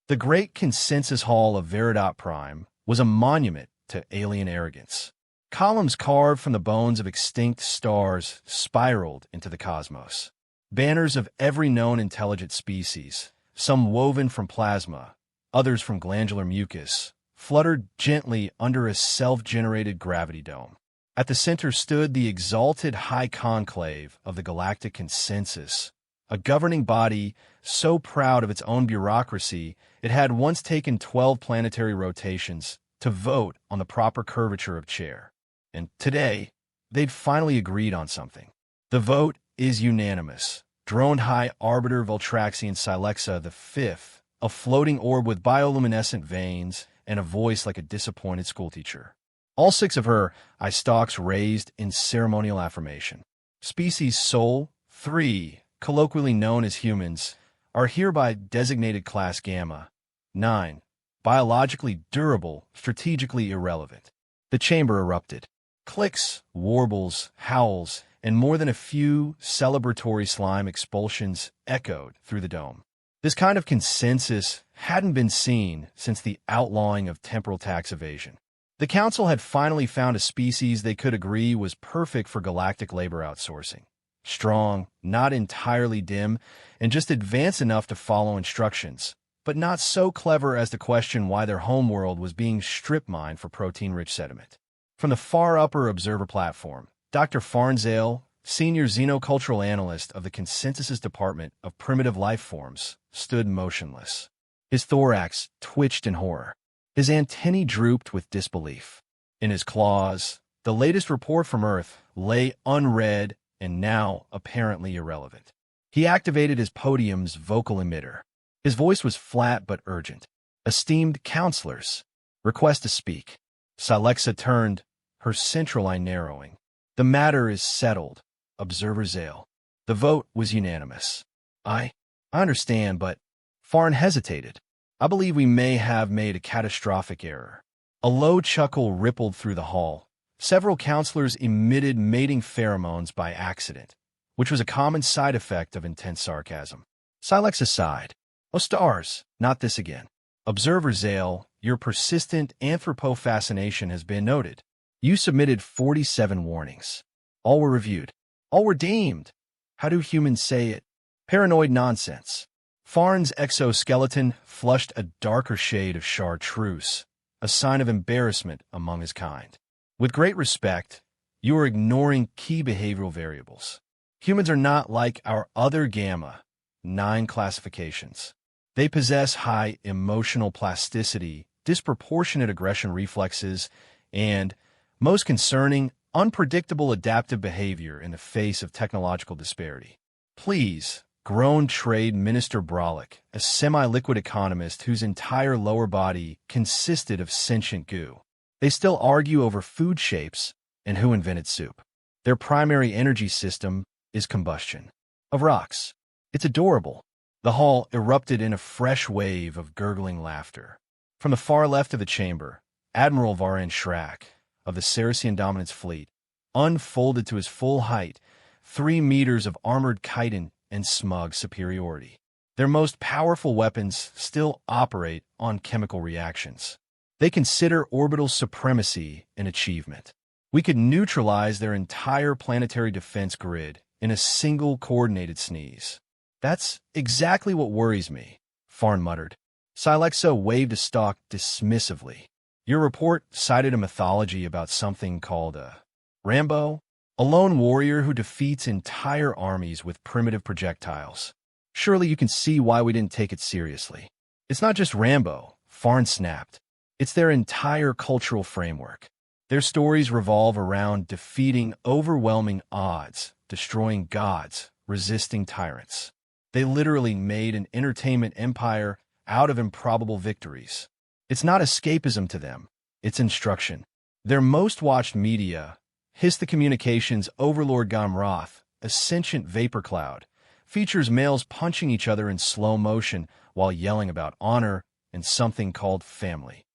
The Great Consensus Hall of Veridot Prime was a monument to alien arrogance. Columns carved from the bones of extinct stars spiraled into the cosmos. Banners of every known intelligent species, some woven from plasma, others from glandular mucus, fluttered gently under a self-generated gravity dome. At the center stood the exalted High Conclave of the Galactic Consensus, a governing body so proud of its own bureaucracy it had once taken 12 planetary rotations to vote on the proper curvature of chair. And today, they'd finally agreed on something. The vote is unanimous. Droned High Arbiter Voltraxian Silexa V, a floating orb with bioluminescent veins and a voice like a disappointed schoolteacher. All 6 of her eye stalks raised in ceremonial affirmation. Species Sol 3, colloquially known as humans, are hereby designated Class Gamma 9, biologically durable, strategically irrelevant. The chamber erupted. Clicks, warbles, howls, and more than a few celebratory slime expulsions echoed through the dome. This kind of consensus hadn't been seen since the outlawing of temporal tax evasion. The Council had finally found a species they could agree was perfect for galactic labor outsourcing. Strong, not entirely dim, and just advanced enough to follow instructions, but not so clever as to question why their homeworld was being strip-mined for protein-rich sediment. From the far upper observer platform, Dr. Pharn Zeyl, senior xenocultural analyst of the Consensus's Department of Primitive Life Forms, stood motionless. His thorax twitched in horror. His antennae drooped with disbelief. In his claws, the latest report from Earth lay unread and now apparently irrelevant. He activated his podium's vocal emitter. His voice was flat but urgent. "Esteemed counselors, request to speak." Silexa turned, her central eye narrowing. "The matter is settled, Observer Zeyl." The vote was unanimous. I understand, but Pharn hesitated. "I believe we may have made a catastrophic error." A low chuckle rippled through the hall. Several counselors emitted mating pheromones by accident, which was a common side effect of intense sarcasm. Silexa sighed. "Oh stars, not this again. Observer Zeyl, your persistent anthropo-fascination has been noted. You submitted 47 warnings. All were reviewed. All were deemed, how do humans say it, paranoid nonsense." Pharn's exoskeleton flushed a darker shade of chartreuse, a sign of embarrassment among his kind. "With great respect, you are ignoring key behavioral variables. Humans are not like our other Gamma 9 classifications. They possess high emotional plasticity, disproportionate aggression reflexes, and, most concerning, unpredictable adaptive behavior in the face of technological disparity. Please," groaned Trade Minister Brolick, a semi-liquid economist whose entire lower body consisted of sentient goo. "They still argue over food shapes and who invented soup. Their primary energy system is combustion of rocks. It's adorable." The hall erupted in a fresh wave of gurgling laughter. From the far left of the chamber, Admiral Harrington Schrack, of the Saracen Dominance Fleet, unfolded to his full height, 3 meters of armored chitin and smug superiority. Their most powerful weapons still operate on chemical reactions. They consider orbital supremacy an achievement. We could neutralize their entire planetary defense grid in a single coordinated sneeze. "That's exactly what worries me," Pharn muttered. Silexa waved a stalk dismissively. "Your report cited a mythology about something called a Rambo, a lone warrior who defeats entire armies with primitive projectiles. Surely you can see why we didn't take it seriously." "It's not just Rambo," Pharn snapped. "It's their entire cultural framework. Their stories revolve around defeating overwhelming odds, destroying gods, resisting tyrants. They literally made an entertainment empire out of improbable victories. It's not escapism to them, it's instruction. Their most watched media, hiss the communications overlord Gamroth, a sentient vapor cloud, features males punching each other in slow motion while yelling about honor and something called family."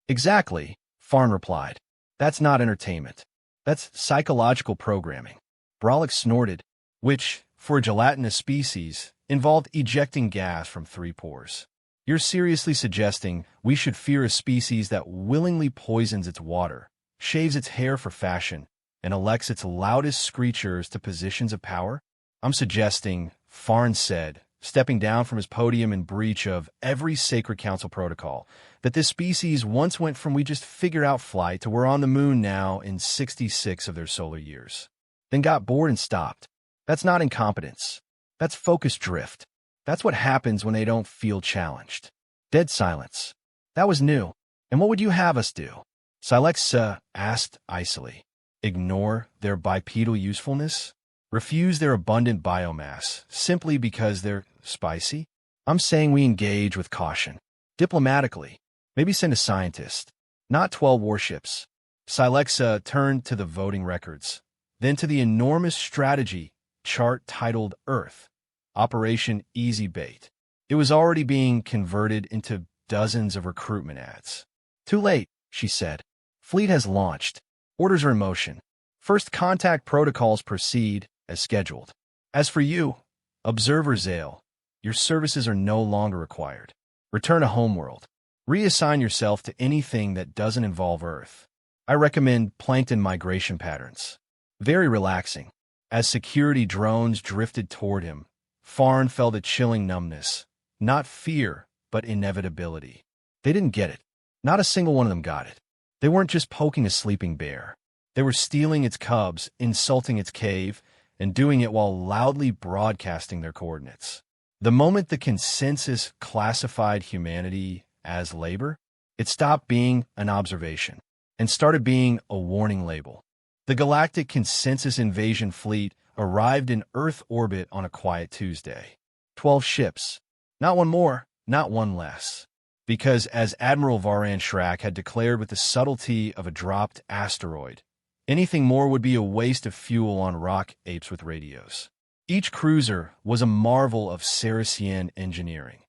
"Exactly," Pharn replied. "That's not entertainment. That's psychological programming." Brolick snorted, which, for a gelatinous species, involved ejecting gas from 3 pores. You're seriously suggesting we should fear a species that willingly poisons its water, shaves its hair for fashion, and elects its loudest screechers to positions of power? I'm suggesting, Pharn said, stepping down from his podium in breach of every sacred council protocol, that this species once went from we just figured out flight to we're on the moon now in 66 of their solar years. Then got bored and stopped. That's not incompetence. That's focus drift. That's what happens when they don't feel challenged. Dead silence. That was new. And what would you have us do? Silexa asked icily. Ignore their bipedal usefulness? Refuse their abundant biomass simply because they're spicy? I'm saying we engage with caution. Diplomatically. Maybe send a scientist. Not 12 warships. Silexa turned to the voting records, then to the enormous strategy chart titled Earth, Operation Easy Bait. It was already being converted into dozens of recruitment ads. Too late, she said. Fleet has launched. Orders are in motion. First contact protocols proceed as scheduled. As for you, Observer Zeyl, your services are no longer required. Return to homeworld. Reassign yourself to anything that doesn't involve Earth. I recommend plankton migration patterns. Very relaxing. As security drones drifted toward him, Pharn felt a chilling numbness. Not fear, but inevitability. They didn't get it. Not a single one of them got it. They weren't just poking a sleeping bear. They were stealing its cubs, insulting its cave, and doing it while loudly broadcasting their coordinates. The moment the consensus classified humanity as labor, it stopped being an observation and started being a warning label. The Galactic Consensus Invasion Fleet arrived in Earth orbit on a quiet Tuesday. 12 ships. Not one more, not one less. Because as Admiral Varan Shrak had declared with the subtlety of a dropped asteroid, anything more would be a waste of fuel on rock apes with radios. Each cruiser was a marvel of Saracen engineering.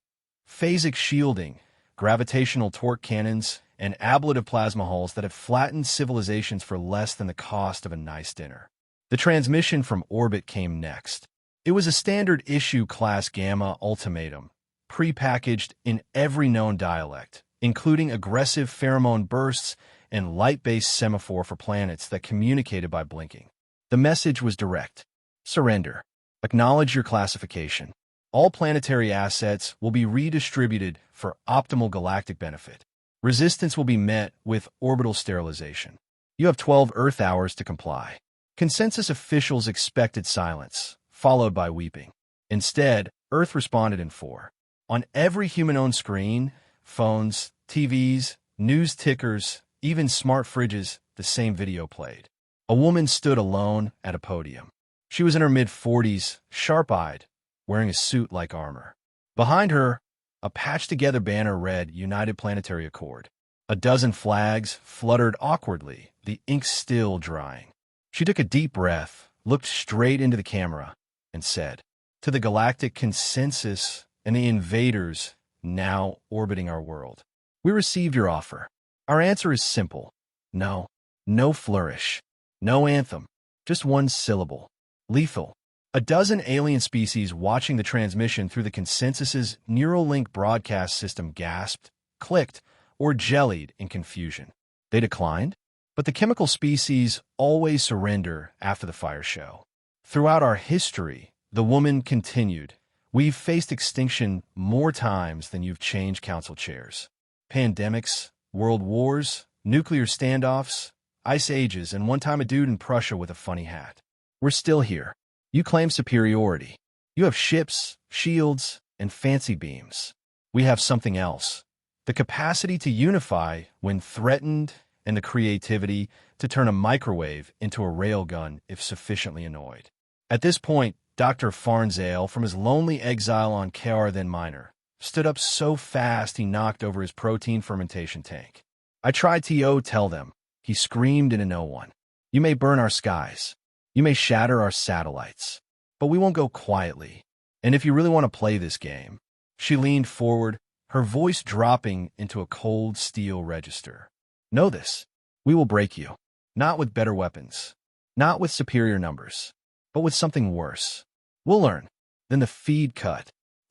Phasic shielding, gravitational torque cannons, and ablative plasma hulls that have flattened civilizations for less than the cost of a nice dinner. The transmission from orbit came next. It was a standard issue class Gamma ultimatum, prepackaged in every known dialect, including aggressive pheromone bursts and light-based semaphore for planets that communicated by blinking. The message was direct. Surrender. Acknowledge your classification. All planetary assets will be redistributed for optimal galactic benefit. Resistance will be met with orbital sterilization. You have 12 Earth hours to comply. Consensus officials expected silence, followed by weeping. Instead, Earth responded in 4. On every human-owned screen, phones, TVs, news tickers, even smart fridges, the same video played. A woman stood alone at a podium. She was in her mid-40s, sharp-eyed, wearing a suit like armor. Behind her, a patched-together banner read United Planetary Accord. A dozen flags fluttered awkwardly, the ink still drying. She took a deep breath, looked straight into the camera, and said, "To the Galactic Consensus and the invaders now orbiting our world, we received your offer. Our answer is simple. No. No flourish. No anthem. Just one syllable. Lethal." A dozen alien species watching the transmission through the Consensus's Neuralink broadcast system gasped, clicked, or jellied in confusion. They declined? But the chemical species always surrender after the fire show. Throughout our history, the woman continued, we've faced extinction more times than you've changed council chairs. Pandemics, world wars, nuclear standoffs, ice ages, and one time a dude in Prussia with a funny hat. We're still here. You claim superiority. You have ships, shields, and fancy beams. We have something else. The capacity to unify when threatened and the creativity to turn a microwave into a railgun if sufficiently annoyed. At this point, Dr. Pharn Zeyl, from his lonely exile on Kar then Minor, stood up so fast he knocked over his protein fermentation tank. I tried to tell them, he screamed into no one. You may burn our skies. You may shatter our satellites. But we won't go quietly. And if you really want to play this game, she leaned forward, her voice dropping into a cold steel register. Know this. We will break you. Not with better weapons. Not with superior numbers. But with something worse. We'll learn. Then the feed cut.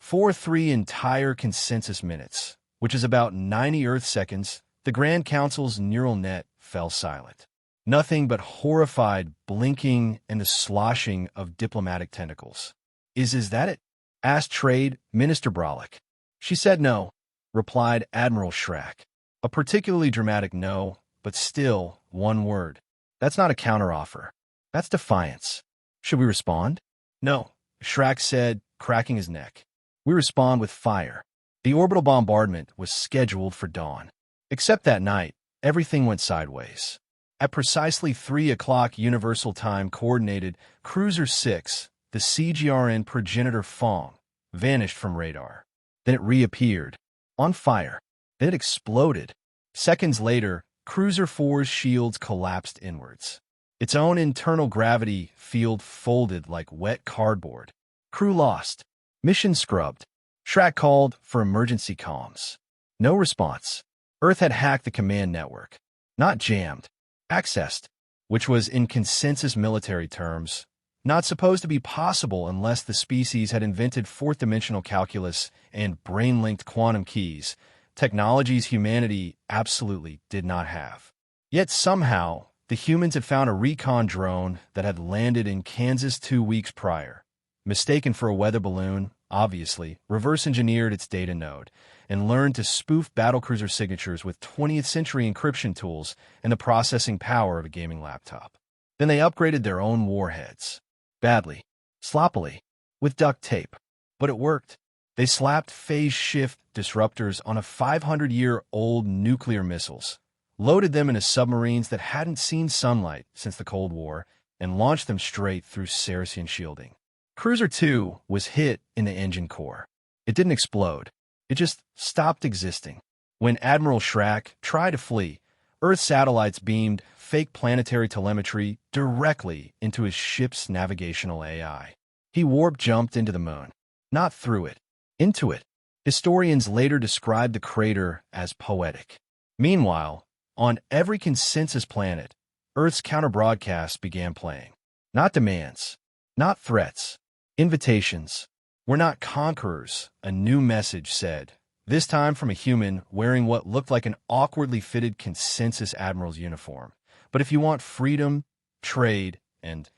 For 3 entire consensus minutes, which is about 90 Earth seconds, the Grand Council's neural net fell silent. Nothing but horrified blinking and the sloshing of diplomatic tentacles. Is that it?" asked Trade Minister Brolick. "She said no," replied Admiral Schrack. A particularly dramatic no, but still one word. "That's not a counteroffer. That's defiance. Should we respond?" "No," Schrack said, cracking his neck. "We respond with fire." The orbital bombardment was scheduled for dawn. Except that night, everything went sideways. At precisely 3 o'clock Universal Time Coordinated, Cruiser 6, the CGRN progenitor Pharn, vanished from radar. Then it reappeared, on fire. Then it exploded. Seconds later, Cruiser 4's shields collapsed inwards. Its own internal gravity field folded like wet cardboard. Crew lost. Mission scrubbed. Schrack called for emergency comms. No response. Earth had hacked the command network. Not jammed. Accessed. Which was, in consensus military terms, not supposed to be possible unless the species had invented fourth-dimensional calculus and brain-linked quantum keys, technologies humanity absolutely did not have. Yet somehow, the humans had found a recon drone that had landed in Kansas 2 weeks prior. Mistaken for a weather balloon, obviously, reverse-engineered its data node, and learned to spoof battlecruiser signatures with 20th-century encryption tools and the processing power of a gaming laptop. Then they upgraded their own warheads. Badly. Sloppily. With duct tape. But it worked. They slapped phase shift disruptors on a 500-year-old nuclear missiles, loaded them into submarines that hadn't seen sunlight since the Cold War, and launched them straight through Saracen shielding. Cruiser 2 was hit in the engine core. It didn't explode. It just stopped existing. When Admiral Schrack tried to flee, Earth satellites beamed fake planetary telemetry directly into his ship's navigational AI. He warp-jumped into the moon. Not through it. Into it. Historians later described the crater as poetic. Meanwhile, on every consensus planet, Earth's counter-broadcasts began playing. Not demands. Not threats. Invitations. "We're not conquerors," a new message said, this time from a human wearing what looked like an awkwardly fitted consensus admiral's uniform. "But if you want freedom, trade, and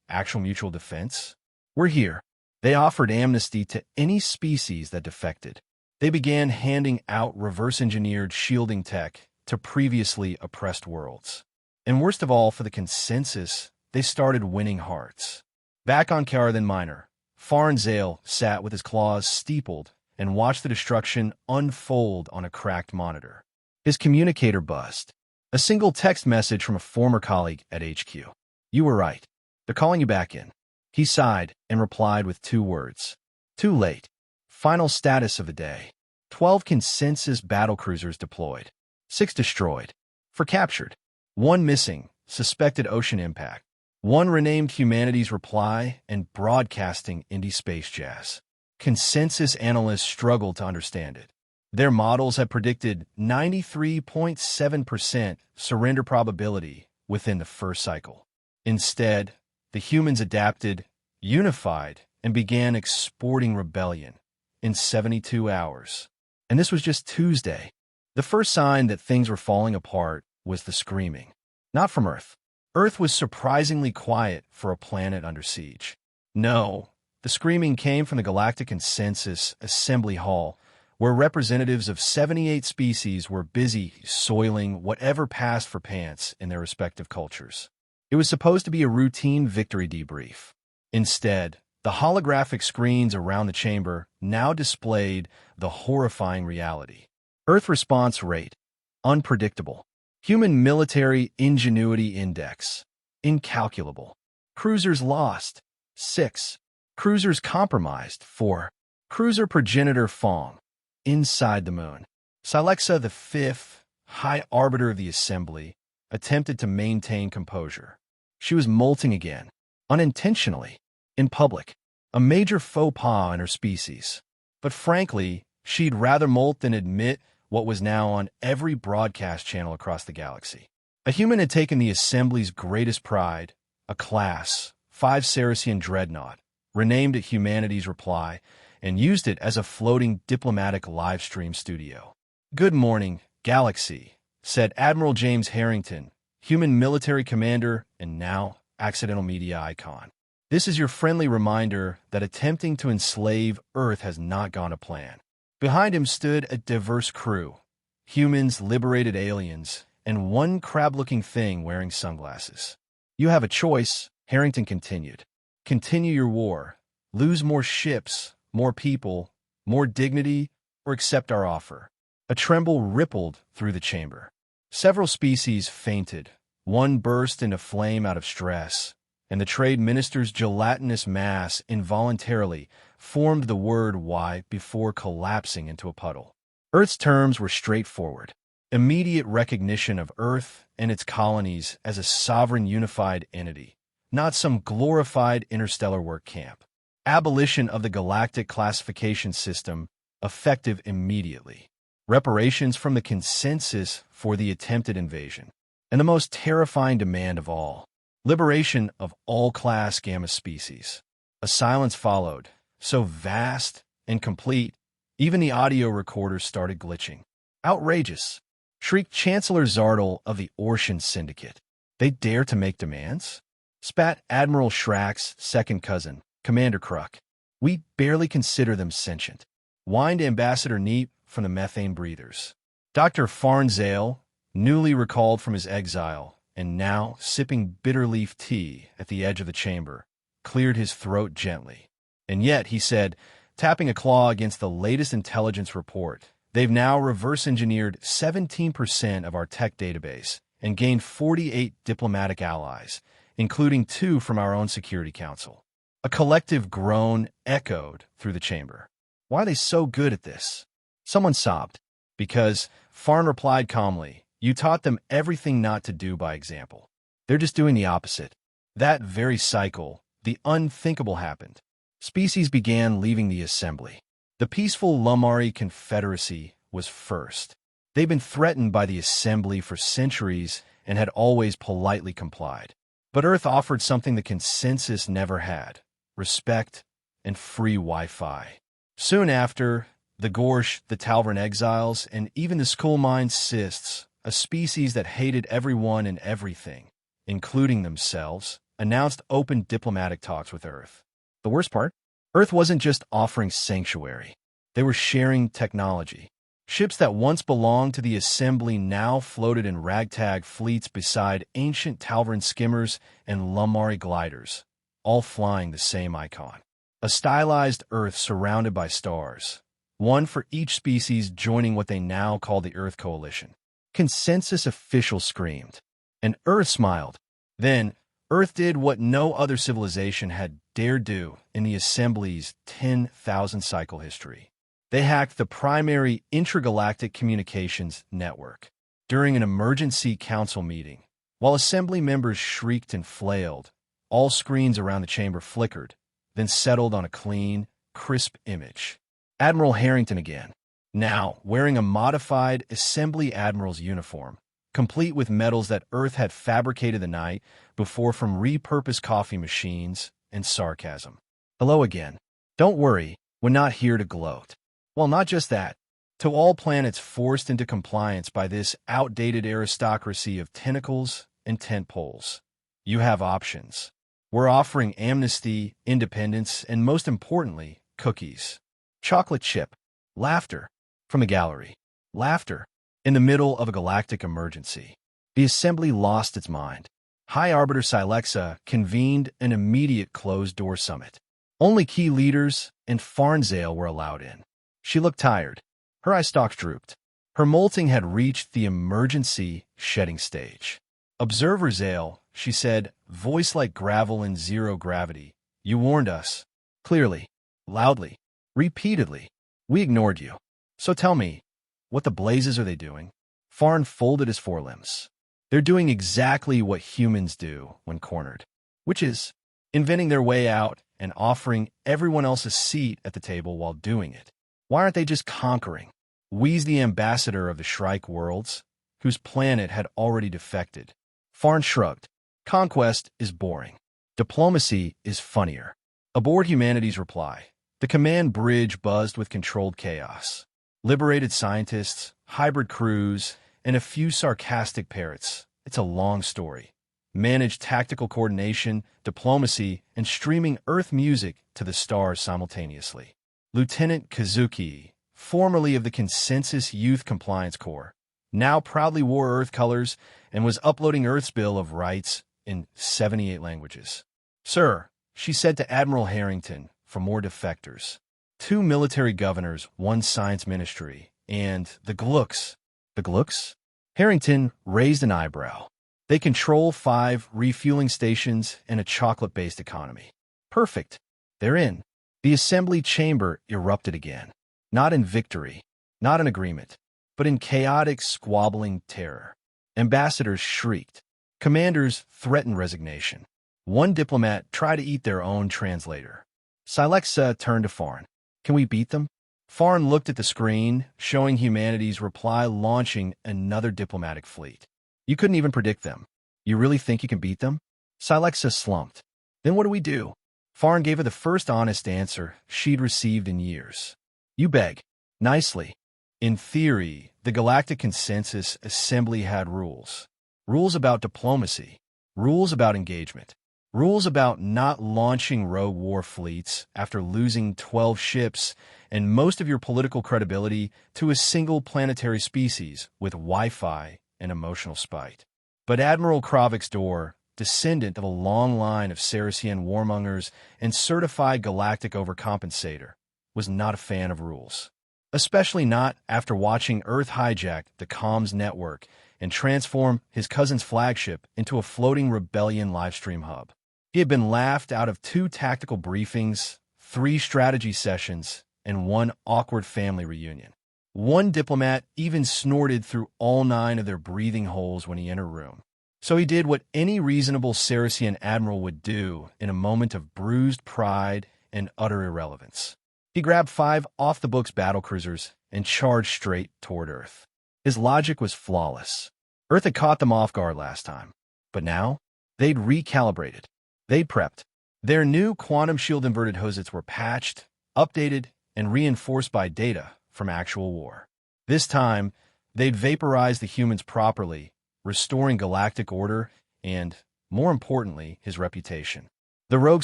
actual mutual defense, we're here." They offered amnesty to any species that defected. They began handing out reverse-engineered shielding tech to previously oppressed worlds. And worst of all for the consensus, they started winning hearts. Back on Caradhan Minor, Pharn Zeyl sat with his claws steepled and watched the destruction unfold on a cracked monitor. His communicator buzzed. A single text message from a former colleague at HQ. "You were right. They're calling you back in." He sighed and replied with 2 words. "Too late." Final status of the day. 12 consensus battlecruisers deployed. 6 destroyed. 4 captured. 1 missing, suspected ocean impact. 1 renamed humanities reply and broadcasting indie space jazz. Consensus analysts struggled to understand it. Their models had predicted 93.7% surrender probability within the first cycle. Instead, the humans adapted, unified, and began exporting rebellion in 72 hours. And this was just Tuesday. The first sign that things were falling apart was the screaming. Not from Earth. Earth was surprisingly quiet for a planet under siege. No, the screaming came from the Galactic Assembly Hall, where representatives of 78 species were busy soiling whatever passed for pants in their respective cultures. It was supposed to be a routine victory debrief. Instead, the holographic screens around the chamber now displayed the horrifying reality. Earth response rate, unpredictable. Human military ingenuity index, incalculable. Cruisers lost, 6. Cruisers compromised, 4. Cruiser progenitor Pharn, inside the moon. Silexa the 5th, High Arbiter of the Assembly, attempted to maintain composure. She was molting again, unintentionally, in public, a major faux pas in her species. But frankly, she'd rather molt than admit what was now on every broadcast channel across the galaxy. A human had taken the Assembly's greatest pride, a Class 5 Saracen dreadnought, renamed at Humanity's Reply, and used it as a floating diplomatic live stream studio. "Good morning, Galaxy," said Admiral James Harrington, human military commander and now accidental media icon. "This is your friendly reminder that attempting to enslave Earth has not gone to plan." Behind him stood a diverse crew: humans, liberated aliens, and one crab-looking thing wearing sunglasses. "You have a choice," Harrington continued. "Continue your war, lose more ships, more people, more dignity, or accept our offer." A tremble rippled through the chamber. Several species fainted. One burst into flame out of stress, and the trade minister's gelatinous mass involuntarily formed the word Y before collapsing into a puddle. Earth's terms were straightforward: immediate recognition of Earth and its colonies as a sovereign unified entity, not some glorified interstellar work camp. Abolition of the galactic classification system, effective immediately. Reparations from the consensus for the attempted invasion. And the most terrifying demand of all: liberation of all class gamma species. A silence followed, so vast and complete, even the audio recorders started glitching. "Outrageous!" shrieked Chancellor Zardel of the Orshan Syndicate. "They dare to make demands?" spat Admiral Shrack's second cousin, Commander Kruk. "We barely consider them sentient," whined Ambassador Neep from the methane breathers. Dr. Pharn Zeyl, newly recalled from his exile and now sipping bitter leaf tea at the edge of the chamber, cleared his throat gently. "And yet," he said, tapping a claw against the latest intelligence report, "they've now reverse-engineered 17% of our tech database and gained 48 diplomatic allies, including 2 from our own Security Council." A collective groan echoed through the chamber. "Why are they so good at this?" Someone sobbed. "Because," Pharn replied calmly, "you taught them everything not to do by example. They're just doing the opposite." That very cycle, the unthinkable happened. Species began leaving the assembly. The peaceful Lumari Confederacy was first. They'd been threatened by the assembly for centuries and had always politely complied. But Earth offered something the consensus never had: respect and free Wi-Fi. Soon after, the Gorsh, the Talvern exiles, and even the Skullmine cysts, a species that hated everyone and everything, including themselves, announced open diplomatic talks with Earth. The worst part? Earth wasn't just offering sanctuary. They were sharing technology. Ships that once belonged to the assembly now floated in ragtag fleets beside ancient Talvern skimmers and Lumari gliders, all flying the same icon. A stylized Earth surrounded by stars, one for each species joining what they now call the Earth Coalition. Consensus officials screamed, and Earth smiled. Then, Earth did what no other civilization had dared do in the Assembly's 10,000-cycle history. They hacked the primary intragalactic communications network. During an emergency council meeting, while Assembly members shrieked and flailed, all screens around the chamber flickered, then settled on a clean, crisp image. Admiral Harrington again, now wearing a modified Assembly Admiral's uniform, complete with medals that Earth had fabricated the night before from repurposed coffee machines and sarcasm. "Hello again. Don't worry, we're not here to gloat." Well, not just that. To all planets forced into compliance by this outdated aristocracy of tentacles and tent poles, you have options. We're offering amnesty, independence, and most importantly, cookies. Chocolate chip. Laughter. From the gallery. Laughter. In the middle of a galactic emergency. The Assembly lost its mind. High Arbiter Silexa convened an immediate closed-door summit. Only key leaders and Pharn Zeyl were allowed in. She looked tired. Her eye stalks drooped. Her molting had reached the emergency shedding stage. "Observer Zeyl," she said, voice like gravel in zero gravity, "you warned us. Clearly. Loudly. Repeatedly. We ignored you. So tell me, what the blazes are they doing?" Pharn folded his forelimbs. "They're doing exactly what humans do when cornered, which is inventing their way out and offering everyone else a seat at the table while doing it. Why aren't they just conquering?" wheezed the ambassador of the Shrike worlds, whose planet had already defected. Pharn shrugged. "Conquest is boring. Diplomacy is funnier." Aboard Humanity's reply, The command bridge buzzed with controlled chaos. Liberated scientists, hybrid crews, and a few sarcastic parrots. It's a long story. Managed tactical coordination, diplomacy, and streaming Earth music to the stars simultaneously. Lieutenant Kazuki, formerly of the Consensus Youth Compliance Corps, now proudly wore Earth colors and was uploading Earth's Bill of Rights in 78 languages. "Sir," she said to Admiral Harrington, for more defectors. 2 military governors, 1 science ministry, and the Glooks. The Glooks? Harrington raised an eyebrow. They control 5 refueling stations and a chocolate-based economy. Perfect. They're in. The assembly chamber erupted again. Not in victory, not in agreement, but in chaotic, squabbling terror. Ambassadors shrieked. Commanders threatened resignation. One diplomat tried to eat their own translator. Silexa turned to Pharn. "Can we beat them?" Pharn looked at the screen, showing humanity's reply launching another diplomatic fleet. "You couldn't even predict them. You really think you can beat them?" Silexa slumped. "Then what do we do?" Pharn gave her the first honest answer she'd received in years. "You beg. Nicely." In theory, the Galactic Consensus Assembly had rules. Rules about diplomacy. Rules about engagement. Rules about not launching rogue war fleets after losing 12 ships and most of your political credibility to a single planetary species with Wi-Fi and emotional spite. But Admiral Kravik's Door, descendant of a long line of Saracen warmongers and certified galactic overcompensator, was not a fan of rules. Especially not after watching Earth hijack the comms network and transform his cousin's flagship into a floating rebellion livestream hub. He had been laughed out of 2 tactical briefings, 3 strategy sessions, and 1 awkward family reunion. One diplomat even snorted through all 9 of their breathing holes when he entered a room. So he did what any reasonable Saracen admiral would do in a moment of bruised pride and utter irrelevance. He grabbed 5 off-the-books battlecruisers and charged straight toward Earth. His logic was flawless. Earth had caught them off guard last time. But now, they'd recalibrated. They'd prepped. Their new quantum shield inverted hosets were patched, updated, and reinforced by data from actual war. This time, they'd vaporized the humans properly, restoring galactic order and, more importantly, his reputation. The rogue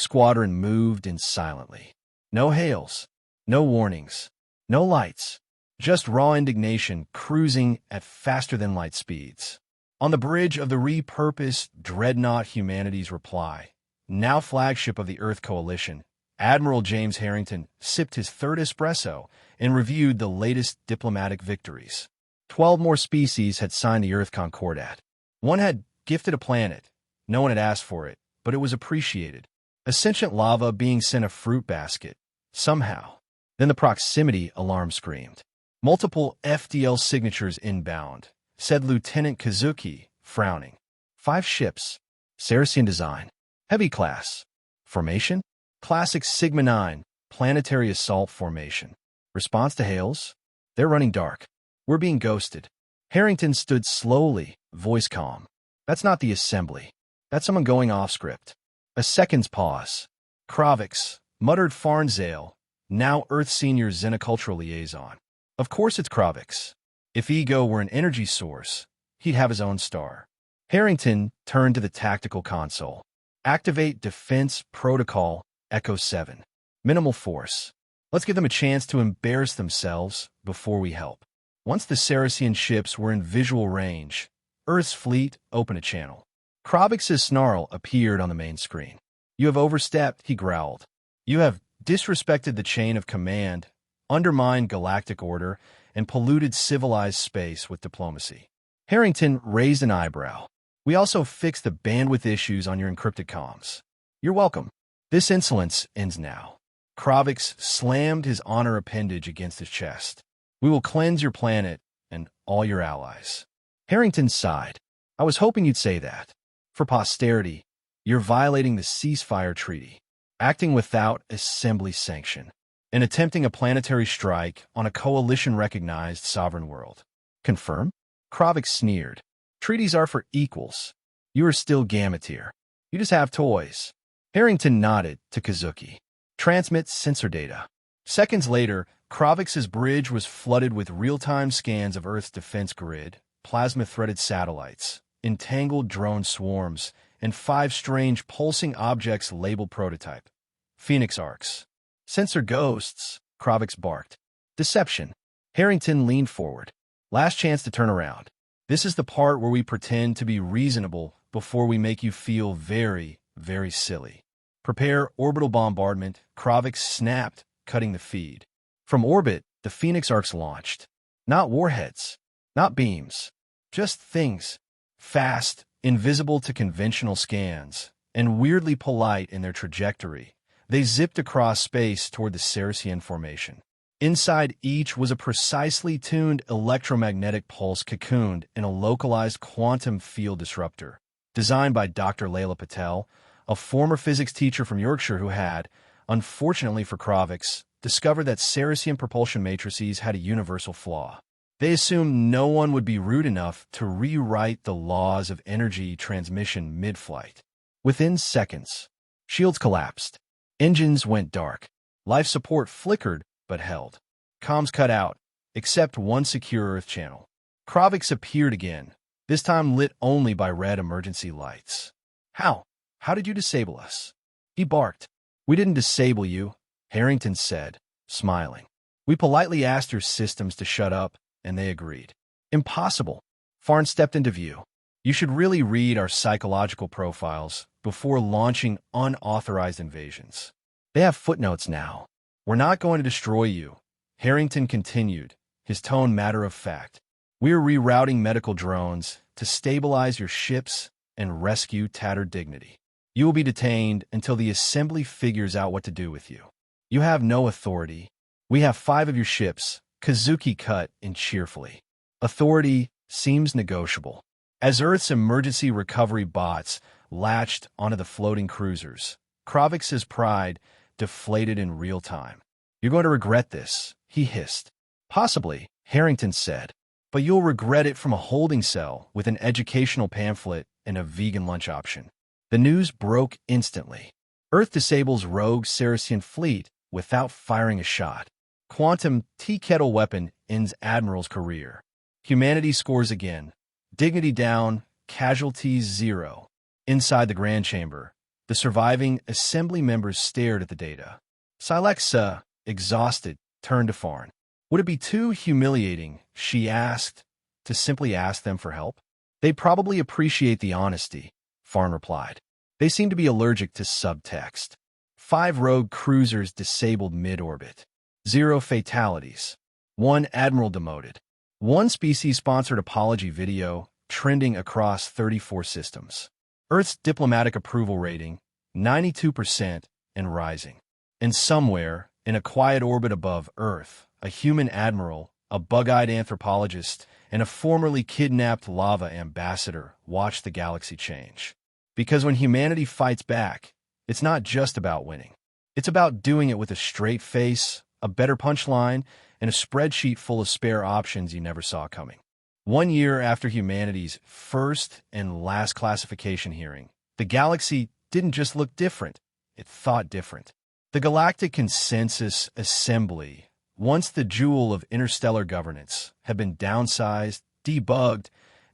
squadron moved in silently. No hails, no warnings, no lights, just raw indignation cruising at faster-than-light speeds. On the bridge of the repurposed Dreadnought Humanity's Reply, now flagship of the Earth Coalition, Admiral James Harrington sipped his 3rd espresso and reviewed the latest diplomatic victories. 12 more species had signed the Earth Concordat. One had gifted a planet. No one had asked for it, but it was appreciated. A sentient lava being sent a fruit basket. Somehow. Then the proximity alarm screamed. "Multiple FDL signatures inbound," said Lieutenant Kazuki, frowning. 5 ships. Saracen design. Heavy class. Formation? Classic Sigma 9, planetary assault formation. Response to hails? They're running dark. We're being ghosted. Harrington stood slowly, voice calm. That's not the assembly. That's someone going off script. A second's pause. Kravik's, muttered Pharn Zeyl, now Earth Senior Xenocultural Liaison. Of course it's Kravik's. If ego were an energy source, he'd have his own star. Harrington turned to the tactical console. Activate Defense Protocol Echo 7. Minimal force. Let's give them a chance to embarrass themselves before we help. Once the Saracen ships were in visual range, Earth's fleet opened a channel. Kravik's snarl appeared on the main screen. "You have overstepped," he growled. "You have disrespected the chain of command, undermined galactic order, and polluted civilized space with diplomacy." Harrington raised an eyebrow. "We also fixed the bandwidth issues on your encrypted comms. You're welcome. This insolence ends now." Kravik's slammed his honor appendage against his chest. "We will cleanse your planet and all your allies." Harrington sighed. "I was hoping you'd say that. For posterity, you're violating the ceasefire treaty, acting without assembly sanction, and attempting a planetary strike on a coalition-recognized sovereign world." "Confirm?" Kravik sneered. "Treaties are for equals. You are still gamma tier. You just have toys." Harrington nodded to Kazuki. "Transmit sensor data." Seconds later, Kravix's bridge was flooded with real-time scans of Earth's defense grid, plasma-threaded satellites, entangled drone swarms, and 5 strange pulsing objects labeled prototype. Phoenix arcs. Sensor ghosts, Kravix barked. Deception. Harrington leaned forward. Last chance to turn around. This is the part where we pretend to be reasonable before we make you feel very, very silly. Prepare orbital bombardment, Kravix snapped, cutting the feed. From orbit, the Phoenix arcs launched. Not warheads, not beams, just things. Fast, invisible to conventional scans, and weirdly polite in their trajectory. They zipped across space toward the Srories formation. Inside each was a precisely tuned electromagnetic pulse cocooned in a localized quantum field disruptor, designed by Dr. Layla Patel, a former physics teacher from Yorkshire who had, unfortunately for Kravix, discovered that Srories propulsion matrices had a universal flaw. They assumed no one would be rude enough to rewrite the laws of energy transmission mid-flight. Within seconds, shields collapsed. Engines went dark. Life support flickered, but held. Comms cut out, except one secure Earth channel. Kravix appeared again, this time lit only by red emergency lights. How? How did you disable us? He barked. We didn't disable you, Harrington said, smiling. We politely asked your systems to shut up, and they agreed. Impossible. Pharn stepped into view. You should really read our psychological profiles before launching unauthorized invasions. They have footnotes now. We're not going to destroy you, Harrington continued, his tone matter-of-fact. We're rerouting medical drones to stabilize your ships and rescue tattered dignity. You will be detained until the assembly figures out what to do with you. You have no authority. We have 5 of your ships, Kazuki cut in cheerfully. Authority seems negotiable. As Earth's emergency recovery bots latched onto the floating cruisers, Kravix's pride deflated in real time. You're going to regret this, he hissed. Possibly, Harrington said, but you'll regret it from a holding cell with an educational pamphlet and a vegan lunch option. The news broke instantly. Earth disables rogue Srories fleet without firing a shot. Quantum tea kettle weapon ends Admiral's career. Humanity scores again. Dignity down, casualties 0. Inside the Grand Chamber, the surviving assembly members stared at the data. Silexa, exhausted, turned to Pharn. Would it be too humiliating, she asked, to simply ask them for help? They'd probably appreciate the honesty, Pharn replied. They seem to be allergic to subtext. 5 rogue cruisers disabled mid-orbit. 0 fatalities. 1 admiral demoted. 1 species-sponsored apology video trending across 34 systems. Earth's diplomatic approval rating, 92% and rising. And somewhere, in a quiet orbit above Earth, a human admiral, a bug-eyed anthropologist, and a formerly kidnapped lava ambassador watch the galaxy change. Because when humanity fights back, it's not just about winning. It's about doing it with a straight face, a better punchline, and a spreadsheet full of spare options you never saw coming. 1 year after humanity's first and last classification hearing, the galaxy didn't just look different, it thought different. The Galactic Assembly, once the jewel of interstellar governance, had been downsized, debugged,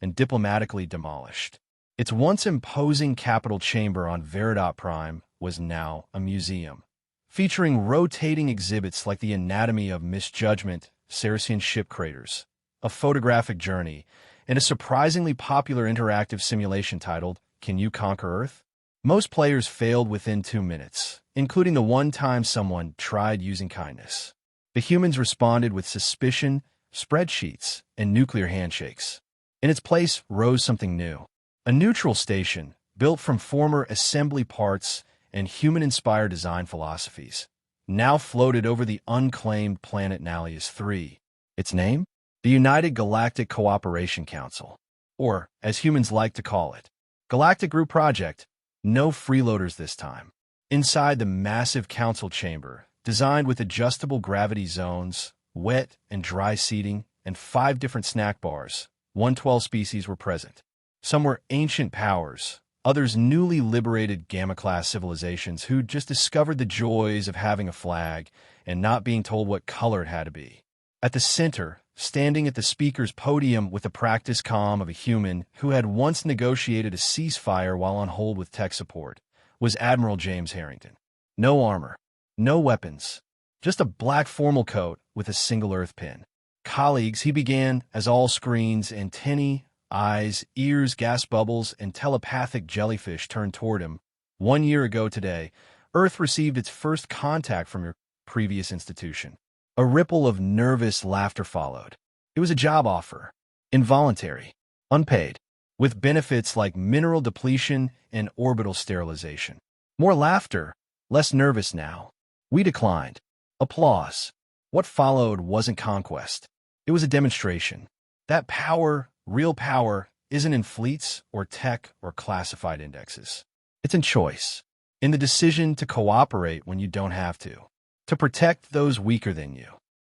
and diplomatically demolished. Its once imposing capital chamber on Veridot Prime was now a museum, featuring rotating exhibits like the anatomy of misjudgment, Srories ship craters, a photographic journey, and a surprisingly popular interactive simulation titled, Can You Conquer Earth? Most players failed within 2 minutes, including the one time someone tried using kindness. The humans responded with suspicion, spreadsheets, and nuclear handshakes. In its place rose something new. A neutral station, built from former assembly parts and human-inspired design philosophies, now floated over the unclaimed planet Nalius 3. Its name? The United Galactic Cooperation Council, or, as humans like to call it, Galactic Group Project. No freeloaders this time. Inside the massive council chamber, designed with adjustable gravity zones, wet and dry seating, and 5 different snack bars, 112 species were present. Some were ancient powers, others newly liberated Gamma-class civilizations who'd just discovered the joys of having a flag and not being told what color it had to be. At the center, standing at the speaker's podium with the practiced calm of a human who had once negotiated a ceasefire while on hold with tech support, was Admiral James Harrington. No armor, no weapons, just a black formal coat with a single earth pin. Colleagues, he began as all screens, antennae, eyes, ears, gas bubbles, and telepathic jellyfish turned toward him. 1 year ago today, Earth received its first contact from your previous institution. A ripple of nervous laughter followed. It was a job offer. Involuntary. Unpaid. With benefits like mineral depletion and orbital sterilization. More laughter. Less nervous now. We declined. Applause. What followed wasn't conquest. It was a demonstration. That power, real power, isn't in fleets or tech or classified indexes. It's in choice. In the decision to cooperate when you don't have to protect those weaker than you,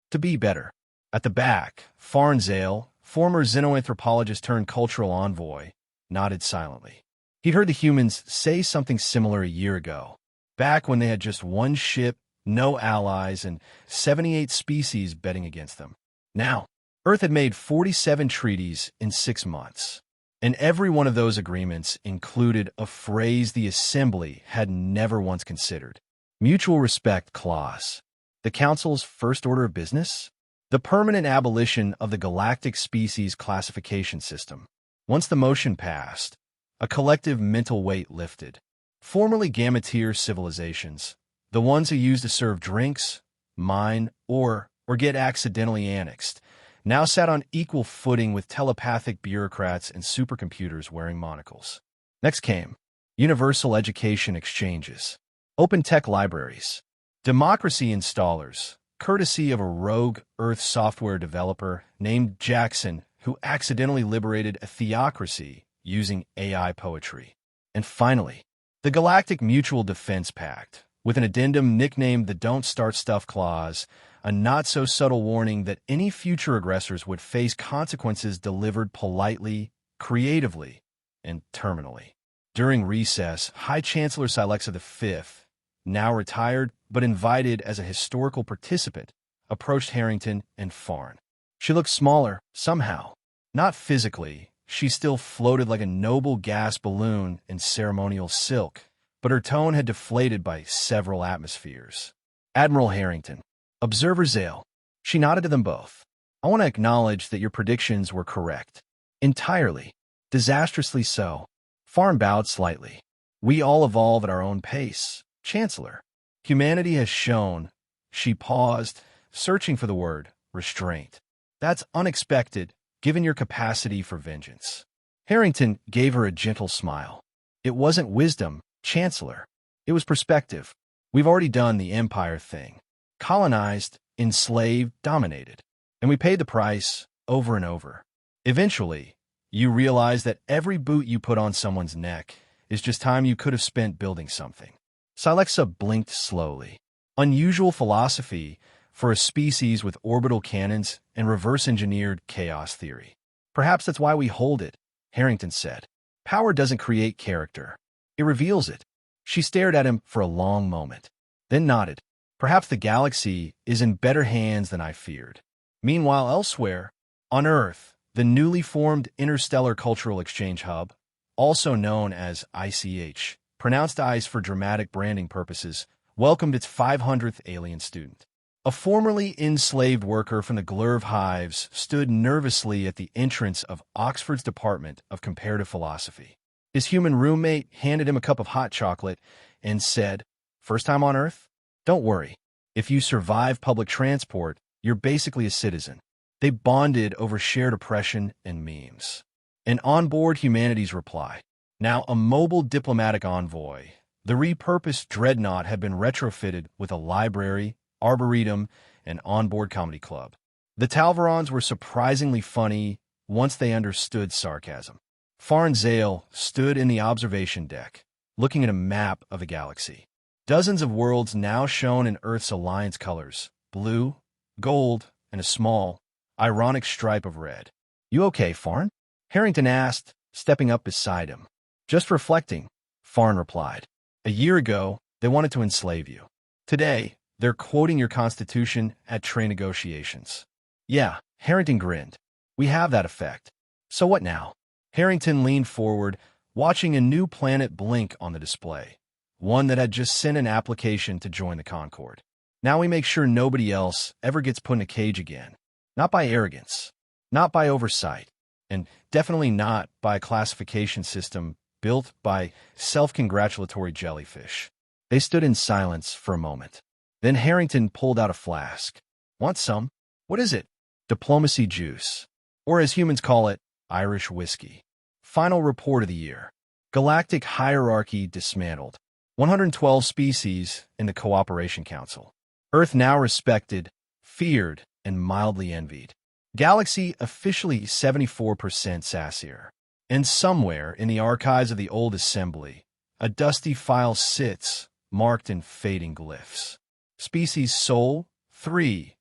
to be better. At the back, Pharn Zeyl, former xeno-anthropologist turned cultural envoy, nodded silently. He'd heard the humans say something similar a year ago, back when they had just one ship, no allies, and 78 species betting against them. Now, Earth had made 47 treaties in 6 months. And every one of those agreements included a phrase the Assembly had never once considered. Mutual Respect Clause. The Council's first order of business? The permanent abolition of the Galactic Species Classification System. Once the motion passed, a collective mental weight lifted. Formerly gamma-tier civilizations, the ones who used to serve drinks, mine, or get accidentally annexed, now sat on equal footing with telepathic bureaucrats and supercomputers wearing monocles. Next came universal education exchanges, open tech libraries, democracy installers, courtesy of a rogue Earth software developer named Jackson who accidentally liberated a theocracy using AI poetry. And finally, the Galactic Mutual Defense Pact, with an addendum nicknamed the Don't Start Stuff Clause, a not-so-subtle warning that any future aggressors would face consequences delivered politely, creatively, and terminally. During recess, High Chancellor Silexa V, now retired but invited as a historical participant, approached Harrington and Pharn. She looked smaller, somehow. Not physically, she still floated like a noble gas balloon in ceremonial silk, but her tone had deflated by several atmospheres. Admiral Harrington. Observer Zeyl. She nodded to them both. I want to acknowledge that your predictions were correct. Entirely. Disastrously so. Pharn bowed slightly. We all evolve at our own pace, Chancellor. Humanity has shown. She paused, searching for the word, restraint. That's unexpected, given your capacity for vengeance. Harrington gave her a gentle smile. It wasn't wisdom, Chancellor. It was perspective. We've already done the Empire thing. Colonized, enslaved, dominated. And we paid the price over and over. Eventually, you realize that every boot you put on someone's neck is just time you could have spent building something. Silexa blinked slowly. Unusual philosophy for a species with orbital cannons and reverse-engineered chaos theory. Perhaps that's why we hold it, Harrington said. Power doesn't create character. It reveals it. She stared at him for a long moment, then nodded. Perhaps the galaxy is in better hands than I feared. Meanwhile, elsewhere, on Earth, the newly formed Interstellar Cultural Exchange Hub, also known as ICH, pronounced ICE for dramatic branding purposes, welcomed its 500th alien student. A formerly enslaved worker from the Glurv hives stood nervously at the entrance of Oxford's Department of Comparative Philosophy. His human roommate handed him a cup of hot chocolate and said, "First time on Earth? Don't worry. If you survive public transport, you're basically a citizen." They bonded over shared oppression and memes. An onboard humanities reply. Now a mobile diplomatic envoy, the repurposed dreadnought had been retrofitted with a library, arboretum, and onboard comedy club. The Talvarons were surprisingly funny once they understood sarcasm. Pharn Zeyl stood in the observation deck, looking at a map of the galaxy. Dozens of worlds now shown in Earth's alliance colors, blue, gold, and a small, ironic stripe of red. You okay, Pharn? Harrington asked, stepping up beside him. Just reflecting, Pharn replied. A year ago, they wanted to enslave you. Today, They're quoting your constitution at trade negotiations. Yeah, Harrington grinned. We have that effect. So what now? Harrington leaned forward, watching a new planet blink on the display, one that had just sent an application to join the Concord. Now we make sure nobody else ever gets put in a cage again. Not by arrogance, not by oversight, and definitely not by a classification system built by self-congratulatory jellyfish. They stood in silence for a moment. Then Harrington pulled out a flask. Want some? What is it? Diplomacy juice. Or as humans call it, Irish whiskey. Final report of the year. Galactic hierarchy dismantled. 112 species in the Cooperation Council. Earth now respected, feared, and mildly envied. Galaxy officially 74% sassier. And somewhere in the archives of the old assembly, a dusty file sits, marked in fading glyphs. Species Sol, 3.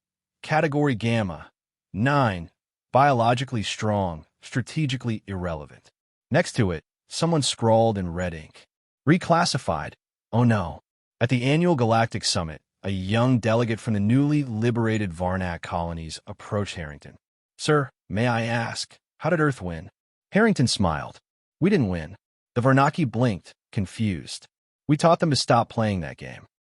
Category Gamma, 9. Biologically strong, strategically irrelevant. Next to it, someone scrawled in red ink. Reclassified. Oh no. At the annual Galactic Summit, a young delegate from the newly liberated Varnak colonies approached Harrington. Sir, may I ask, how did Earth win? Harrington smiled. We didn't win. The Varnaki blinked, confused. We taught them to stop playing that game.